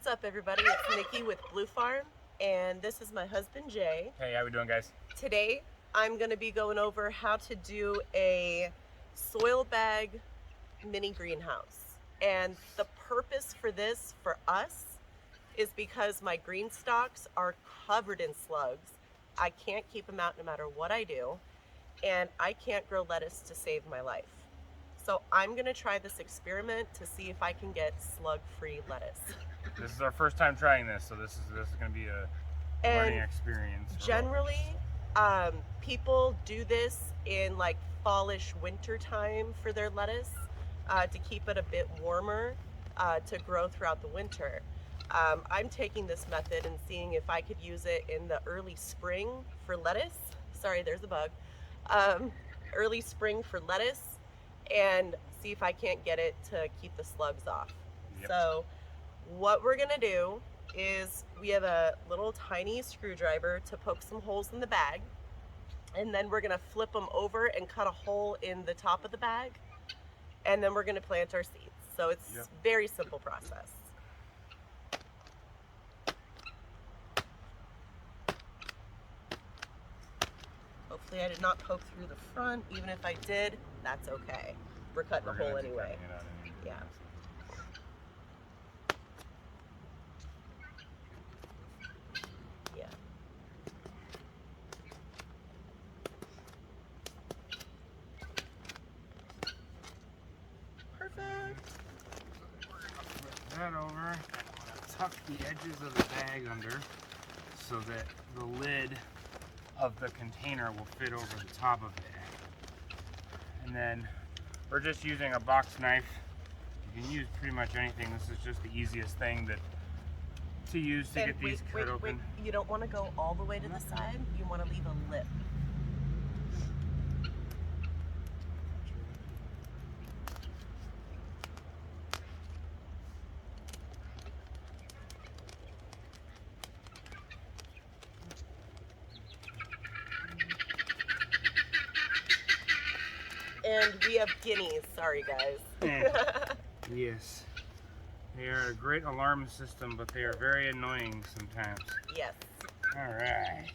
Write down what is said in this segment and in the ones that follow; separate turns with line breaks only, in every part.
What's up, everybody? It's Nikki with Blue Farm, and this is my husband, Jay.
Hey, how we doing, guys?
Today, I'm going to be going over how to do a soil bag mini greenhouse. And the purpose for this, for us, is because my green stalks are covered in slugs. I can't keep them out no matter what I do, and I can't grow lettuce to save my life. So I'm gonna try this experiment to see if I can get slug-free lettuce.
This is our first time trying this, so this is gonna be a learning experience.
Generally, people do this in like fallish winter time for their lettuce to keep it a bit warmer to grow throughout the winter. I'm taking this method and seeing if I could use it in the early spring for lettuce. Sorry, there's a bug. Early spring for lettuce, and see if I can't get it to keep the slugs off.
Yep.
So what we're gonna do is we have a little tiny screwdriver to poke some holes in the bag, and then we're gonna flip them over and cut a hole in the top of the bag, and then we're gonna plant our seeds. So it's very simple process. Hopefully I did not poke through the front. Even if I did, that's okay. We're cutting a hole anyway. Yeah. Yeah. Perfect.
Flip that over. I'm gonna tuck the edges of the bag under so that the lid of the container will fit over the top of it. And then we're just using a box knife. You can use pretty much anything. This is just the easiest thing to use to get these cut open.
You don't want to go all the way to the side. You want to leave a lip. And we have guineas. Sorry, guys.
Yes. They are a great alarm system, but they are very annoying sometimes.
Yes.
All right.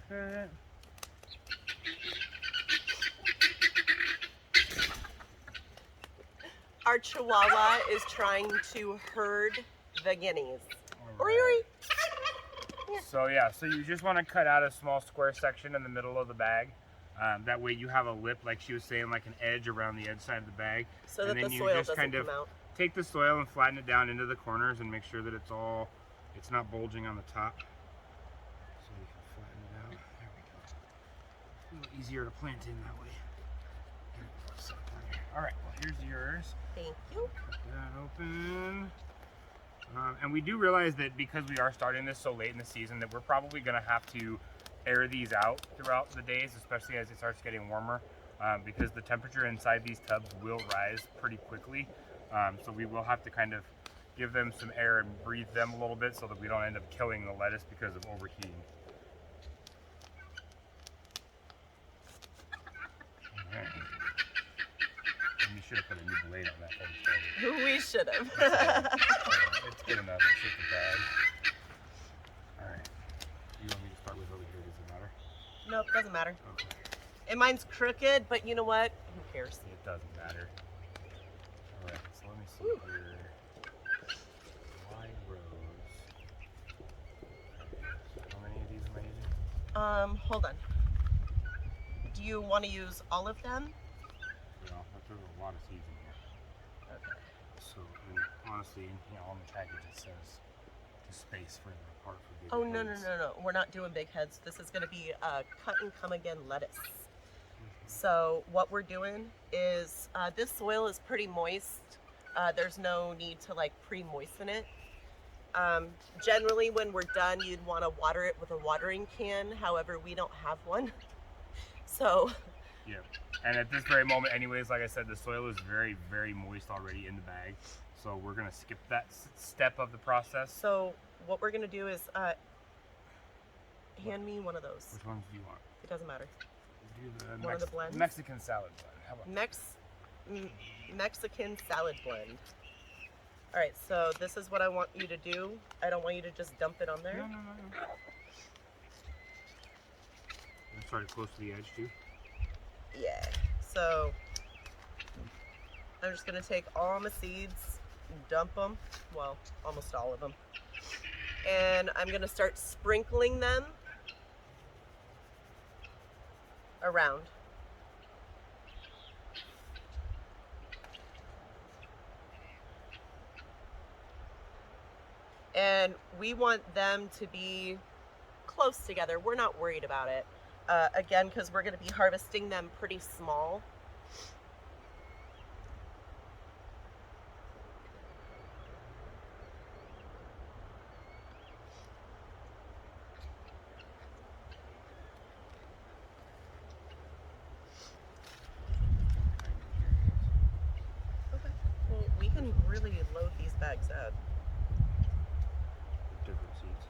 Cut.
Our Chihuahua is trying to herd the guineas.
Right.
Ori.
So you just want to cut out a small square section in the middle of the bag. That way you have a lip, like she was saying, like an edge around the edge side of the bag.
So that the soil doesn't come out.
Take the soil and flatten it down into the corners and make sure that it's not bulging on the top. So you can flatten it out. There we go. A little easier to plant in that way. All right, well here's yours.
Thank you.
Cut that open. And we do realize that because we are starting this so late in the season that we're probably going to have to air these out throughout the days, especially as it starts getting warmer, because the temperature inside these tubs will rise pretty quickly. So we will have to kind of give them some air and breathe them a little bit so that we don't end up killing the lettuce because of overheating. Right. We should have put a new blade on that thing.
We should have.
It's good enough. It's just a bag. All right. You want me to start with over here? Does it matter?
Nope, doesn't matter.
Okay.
And mine's crooked, but you know what? Who cares?
It doesn't matter. All right. So let me see here. Wide rows. How many of these am I using?
Hold on. Do you want to use all of them?
Yeah, there's a lot of seeds in here.
Okay.
So, and honestly, on the package it says to space further apart for bigger
Oh, no,
heads.
no. We're not doing big heads. This is going to be cut and come again lettuce. So what we're doing is, this soil is pretty moist. There's no need to like pre-moisten it. Generally when we're done, you'd want to water it with a watering can. However, we don't have one. So.
Yeah. And at this very moment anyways, like I said, the soil is very, very moist already in the bag. So we're going to skip that step of the process.
So what we're going to do is hand me one of those.
Which ones do you want?
It doesn't matter.
Do
One of the blends?
Mexican salad blend. How about
Mexican salad blend. All right, so this is what I want you to do. I don't want you to just dump it on there.
No. I'm starting close to the edge too.
Yeah. So I'm just gonna take all my seeds, dump them. Well, almost all of them. And I'm gonna start sprinkling them around. And we want them to be close together. We're not worried about it. Again, because we're going to be harvesting them pretty small. Okay. Well, we can really load these bags up.
Different seeds.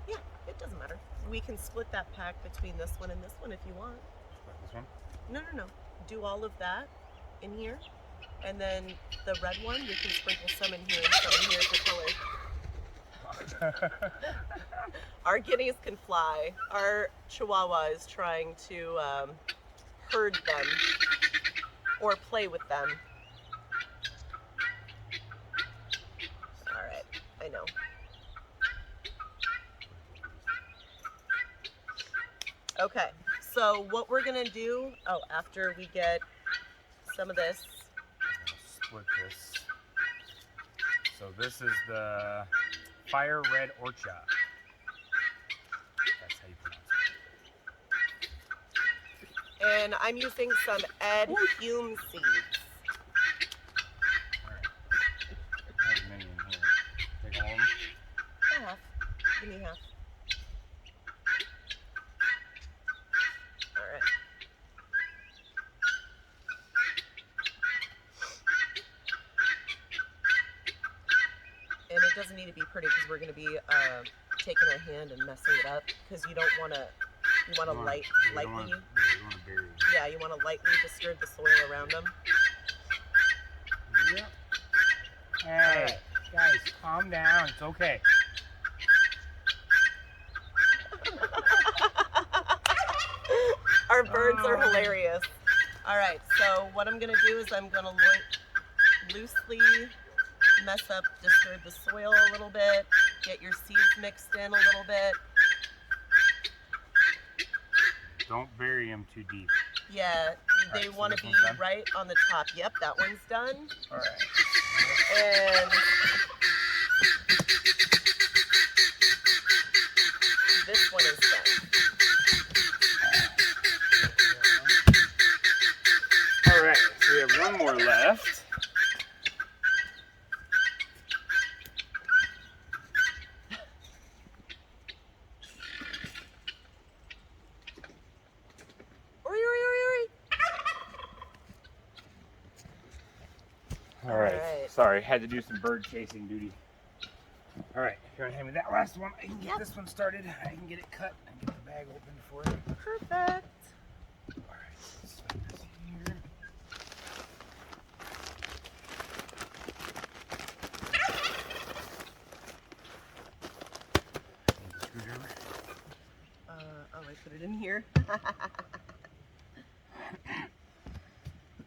Yeah, it doesn't matter. We can split that pack between this one and this one if you want.
This one?
No. Do all of that in here. And then the red one, we can sprinkle some in here and some in here for color. Our guineas can fly. Our chihuahua is trying to herd them or play with them. All right, I know. Okay, so what we're gonna do, after we get some of this.
Split this. So this is the fire red orcha. That's how you pronounce it.
And I'm using some Ed Hume seeds.
Alright. There's many in here. Take all of them?
Half. Give me half. Alright. And it doesn't need to be pretty because we're going to be taking our hand and messing it up because you don't want to, you want to lightly,
you want to bury them.
yeah, you want to lightly disturb the soil around them.
Yep. Hey, guys, calm down. It's okay.
Our birds are hilarious. All right, so what I'm going to do is I'm going to loosely mess up, disturb the soil a little bit, get your seeds mixed in a little bit.
Don't bury them too deep.
Yeah, they
Alright, so
want to
this
be
one's done?
right on the top. Yep, that one's done.
All right.
And this one is done.
All right, so we have one more left. All right. Sorry, had to do some bird chasing duty. All right, if you want to hand me that last one, I can get this one started. I can get it cut and get the bag open for it.
Perfect.
All right, let's slide this here. Need the screwdriver.
I put it in here.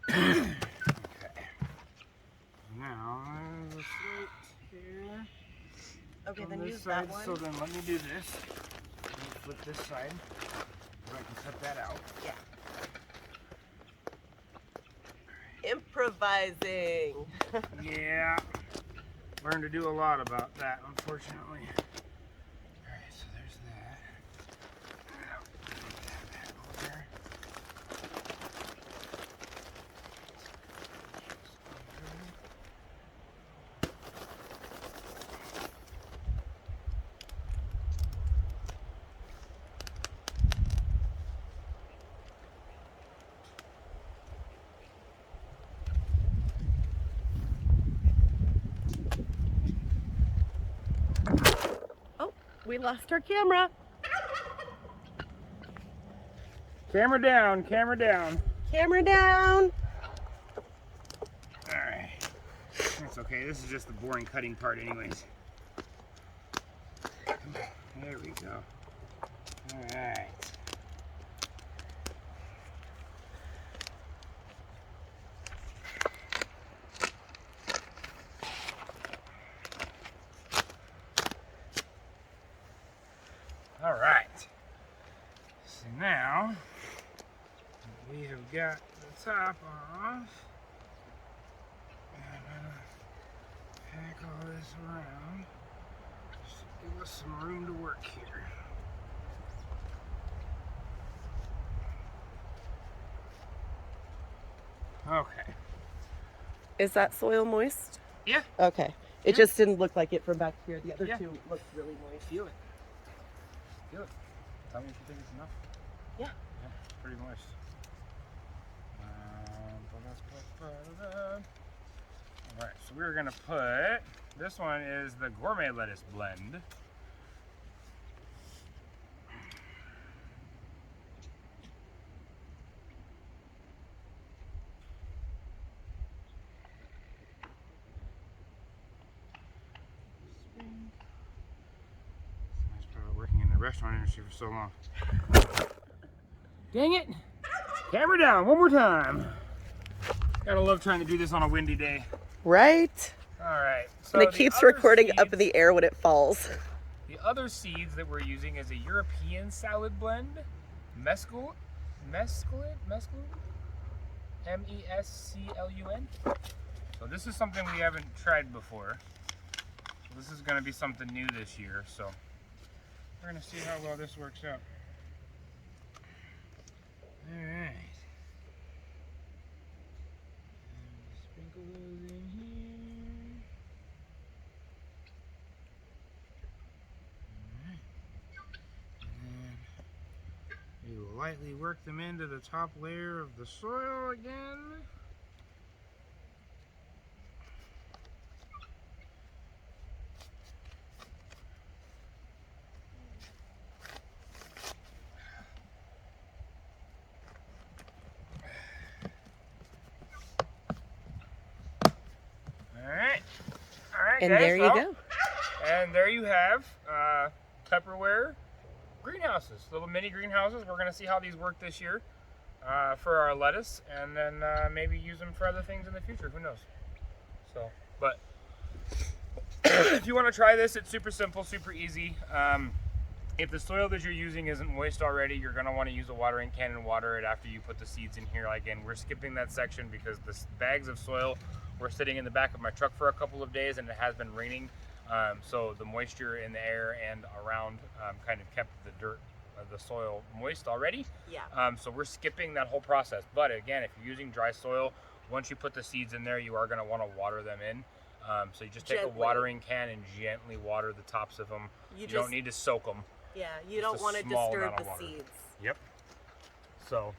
Okay. Now, let's right here.
Okay,
On
then
this
use
side,
that one.
so then let me do this. Let me flip this side. So I can cut that out.
Yeah. Improvising.
Yeah. Learned to do a lot about that, unfortunately. Alright, so there's that. Put that back over there.
We lost our camera.
Camera down, camera down.
Camera down.
That's okay. This is just the boring cutting part anyways. There we go. All right. All right. So now we have got the top off. And I'm gonna pack all this around just to give us some room to work here. Okay.
Is that soil moist?
Yeah.
Okay. It
Yeah.
just didn't look like it from back here. The other
Yeah.
two looked really moist.
Feel it. Feel it. Tell me if you think it's enough.
Yeah.
Yeah, it's pretty moist. Alright, so we're gonna put, this one is the gourmet lettuce blend. Nice part of working in the restaurant industry for so long. Dang it! Camera down, one more time. Gotta love trying to do this on a windy day.
Right?
Alright, so
And it
the
keeps
other
recording up
seeds-
in the air when it falls.
The other seeds that we're using is a European salad blend, mesclun, MESCLUN. So this is something we haven't tried before. So this is going to be something new this year. So we're going to see how well this works out. All right. And sprinkle those in here. We will lightly work them into the top layer of the soil again. All right,
And
guys,
there you
well,
go.
And there you have Tupperware greenhouses, little mini greenhouses. We're going to see how these work this year for our lettuce, and then maybe use them for other things in the future. Who knows? So, but if you want to try this, it's super simple, super easy. If the soil that you're using isn't moist already, you're going to want to use a watering can and water it after you put the seeds in here. Again, we're skipping that section because the bags of soil were sitting in the back of my truck for a couple of days, and it has been raining. So the moisture in the air and around kind of kept the dirt, the soil moist already.
Yeah.
So we're skipping that whole process. But again, if you're using dry soil, once you put the seeds in there, you are going to want to water them in. So you just take
Gently.
a watering can and gently water the tops of them. You don't need to soak them.
Yeah, you
Just
don't
a
want to
small
disturb
amount
the
of water.
seeds.
Yep. So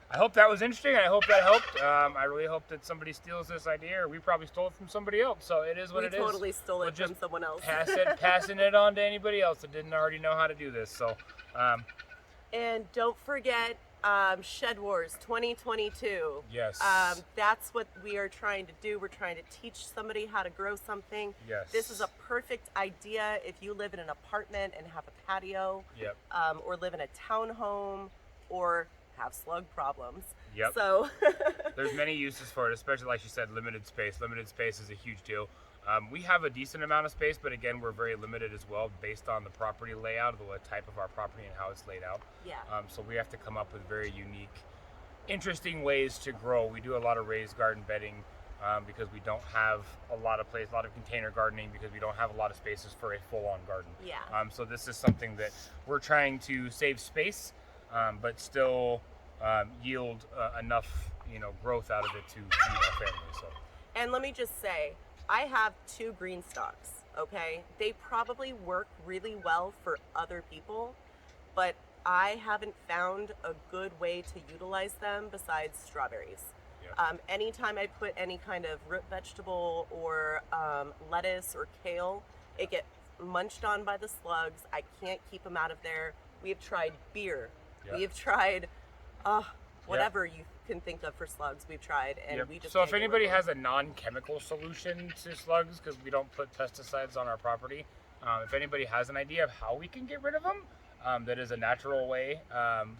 I hope that was interesting. I hope that helped. I really hope that somebody steals this idea, or we probably stole it from somebody else. So it is what it is.
We totally stole
We'll
it from
just
someone else.
passing it on to anybody else that didn't already know how to do this. So,
And don't forget Shedwars 2022.
yes.
That's what we are trying to do. We're trying to teach somebody how to grow something.
Yes.
This is a perfect idea if you live in an apartment and have a patio,
Yep.
or live in a townhome, or have slug problems.
Yep.
So
There's many uses for it, especially like you said, limited space. Limited space is a huge deal. We have a decent amount of space, but again, we're very limited as well based on the property layout, the type of our property and how it's laid out.
yeah.
So we have to come up with very unique, interesting ways to grow. We do a lot of raised garden bedding because we don't have a lot of container gardening because we don't have a lot of spaces for a full-on garden.
Yeah.
So this is something that we're trying to save space, but still yield enough, growth out of it to feed our family. So.
And let me just say, I have 2 green stalks, okay? They probably work really well for other people, but I haven't found a good way to utilize them besides strawberries.
Yep.
Anytime I put any kind of root vegetable or lettuce or kale, it gets munched on by the slugs. I can't keep them out of there. We have tried beer.
Yeah.
We have tried whatever you can think of for slugs, we've tried, and we just
So
can't
if
get rid
anybody
of
has a non-chemical solution to slugs, because we don't put pesticides on our property, if anybody has an idea of how we can get rid of them, that is a natural way,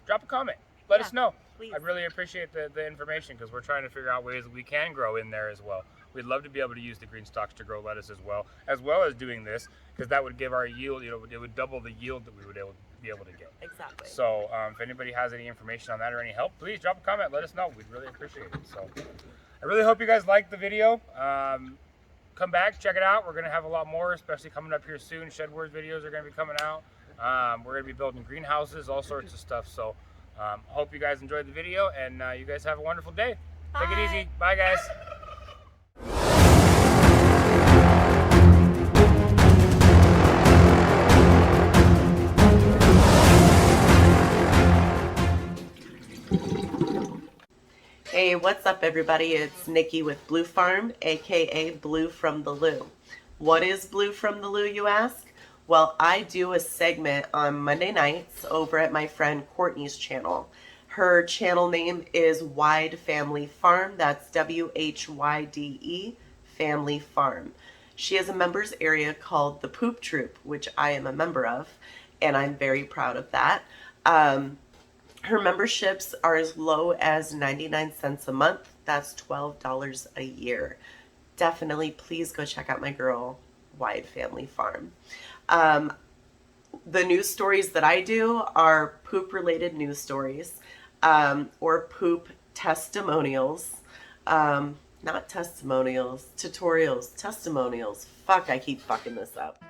drop a comment. Let us know.
please.
I'd really appreciate the information, because we're trying to figure out ways that we can grow in there as well. We'd love to be able to use the green stalks to grow lettuce as well as doing this, because that would give our yield, it would double the yield that we would be able to get.
Exactly.
So if anybody has any information on that or any help, please drop a comment. Let us know. We'd really appreciate it. So I really hope you guys liked the video. Come back, check it out. We're going to have a lot more, especially coming up here soon. Shedwars videos are going to be coming out. We're going to be building greenhouses, all sorts of stuff. So hope you guys enjoyed the video, and you guys have a wonderful day.
Bye.
Take it easy. Bye, guys.
Hey, what's up everybody? It's Nikki with Blue Farm, aka Blue from the Lou. What is Blue from the Lou, you ask? Well, I do a segment on Monday nights over at my friend Courtney's channel. Her channel name is Wide Family Farm. That's WHYDE Family Farm. She has a members area called the Poop Troop, which I am a member of, and I'm very proud of that. Her memberships are as low as 99 cents a month. That's $12 a year. Definitely, please go check out my girl, Wide Family Farm. The news stories that I do are poop-related news stories, or poop testimonials. Not testimonials, tutorials, testimonials. Fuck, I keep fucking this up.